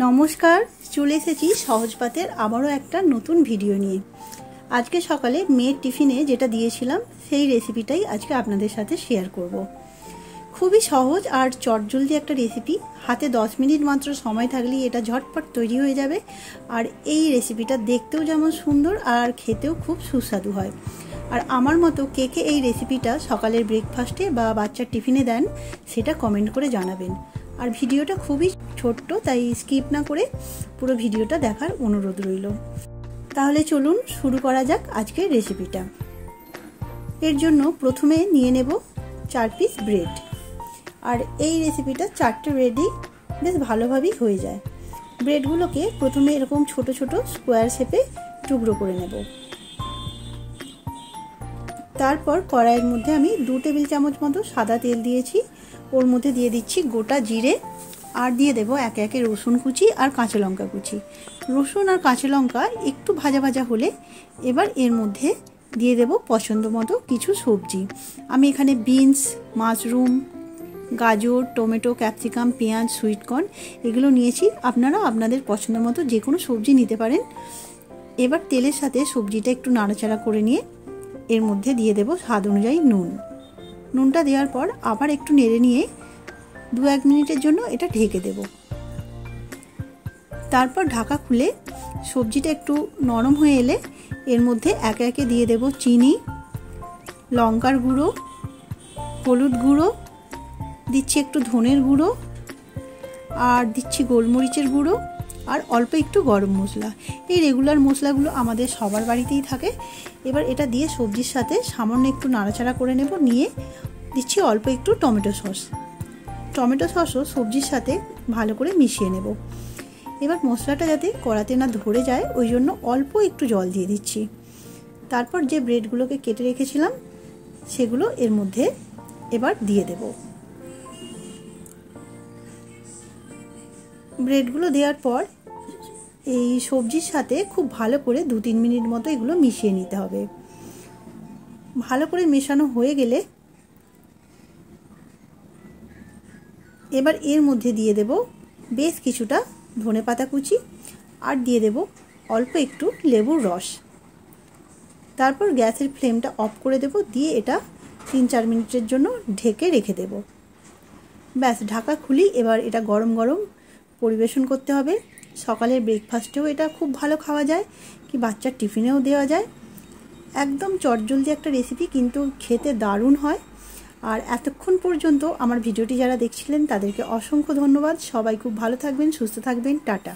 নমস্কার, চলে এসেছি সহজপাতের আবারও একটা নতুন ভিডিও নিয়ে। আজকে সকালে মেয়ের টিফিনে যেটা দিয়েছিলাম সেই রেসিপিটাই আজকে আপনাদের সাথে শেয়ার করব। খুবই সহজ আর চটজলদি একটা রেসিপি, হাতে 10 মিনিট মাত্র সময় থাকলেই এটা ঝটপট তৈরি হয়ে যাবে। আর এই রেসিপিটা দেখতেও যেমন সুন্দর আর খেতেও খুব সুস্বাদু হয়। আর আমার মতো কে কে এই রেসিপিটা সকালের ব্রেকফাস্টে বা বাচ্চার টিফিনে দেন সেটা কমেন্ট করে জানাবেন। আর ভিডিওটা খুবই ছোট্ট, তাই স্কিপ না করে পুরো ভিডিওটা দেখার অনুরোধ রইল। তাহলে চলুন শুরু করা যাক আজকের রেসিপিটা। এর জন্য প্রথমে নিয়ে নেব 4 পিস ব্রেড। আর এই রেসিপিটা 4টে ব্রেডই বেশ ভালোভাবেই হয়ে যায়। ব্রেডগুলোকে প্রথমে এরকম ছোট ছোট স্কোয়ার শেপে টুকরো করে নেব। তারপর কড়াইয়ের মধ্যে আমি 2 টেবিল চামচ মতো সাদা তেল দিয়েছি। ওর মধ্যে দিয়ে দিচ্ছি গোটা জিরে, আর দিয়ে দেবো একে একে রসুন কুচি আর কাঁচা লঙ্কা কুচি। রসুন আর কাঁচা লঙ্কা একটু ভাজা ভাজা হলে এবার এর মধ্যে দিয়ে দেব পছন্দ মতো কিছু সবজি। আমি এখানে বিনস, মাশরুম, গাজর, টমেটো, ক্যাপসিকাম, পেঁয়াজ, সুইটকর্ন এগুলো নিয়েছি। আপনারা আপনাদের পছন্দ মতো যে কোনো সবজি নিতে পারেন। এবার তেলের সাথে সবজিটা একটু নাড়াচাড়া করে নিয়ে এর মধ্যে দিয়ে দেব স্বাদ অনুযায়ী নুন। নুনটা দেওয়ার পর আবার একটু নেড়ে নিয়ে 2-1 মিনিটের জন্য এটা ঢেকে দেব। তারপর ঢাকা খুলে সবজিটা একটু নরম হয়ে এলে এর মধ্যে একে একে দিয়ে দেব চিনি, লঙ্কার গুঁড়ো, হলুদ গুঁড়ো, দিচ্ছি একটু ধনের গুঁড়ো, আর দিচ্ছি গোলমরিচের গুঁড়ো, আর অল্প একটু গরম মশলা। এই রেগুলার মশলাগুলো আমাদের সবার বাড়িতেই থাকে। এবার এটা দিয়ে সবজির সাথে সামান্য একটু নাড়াচাড়া করে নেব। নিয়ে দিচ্ছি অল্প একটু টমেটো সস। টমেটো সসও সবজির সাথে ভালো করে মিশিয়ে নেব। এবার মশলাটা যাতে কড়াতে না ধরে যায় ওই জন্য অল্প একটু জল দিয়ে দিচ্ছি। তারপর যে ব্রেডগুলোকে কেটে রেখেছিলাম সেগুলো এর মধ্যে এবার দিয়ে দেব। ব্রেডগুলো দেওয়ার পর এই সবজির সাথে খুব ভালো করে 2-3 মিনিট মতো এগুলো মিশিয়ে নিতে হবে। ভালো করে মেশানো হয়ে গেলে এবার এর মধ্যে দিয়ে দেব বেশ কিছুটা ধনেপাতা কুচি, আর দিয়ে দেব অল্প একটু লেবুর রস। তারপর গ্যাসের ফ্লেমটা অফ করে দেব, দিয়ে এটা 3-4 মিনিটের জন্য ঢেকে রেখে দেব। ব্যাস, ঢাকা খুলি। এবার এটা গরম গরম পরিবেশন করতে হবে। সকালের ব্রেকফাস্টেও এটা খুব ভালো খাওয়া যায়, কি বাচ্চার টিফিনেও দেওয়া যায়। একদম চটজলদি একটা রেসিপি, কিন্তু খেতে দারুণ হয়। আর এতক্ষণ পর্যন্ত আমার ভিডিওটি যারা দেখছিলেন তাদেরকে অসংখ্য ধন্যবাদ। সবাই খুব ভালো থাকবেন, সুস্থ থাকবেন। টাটা।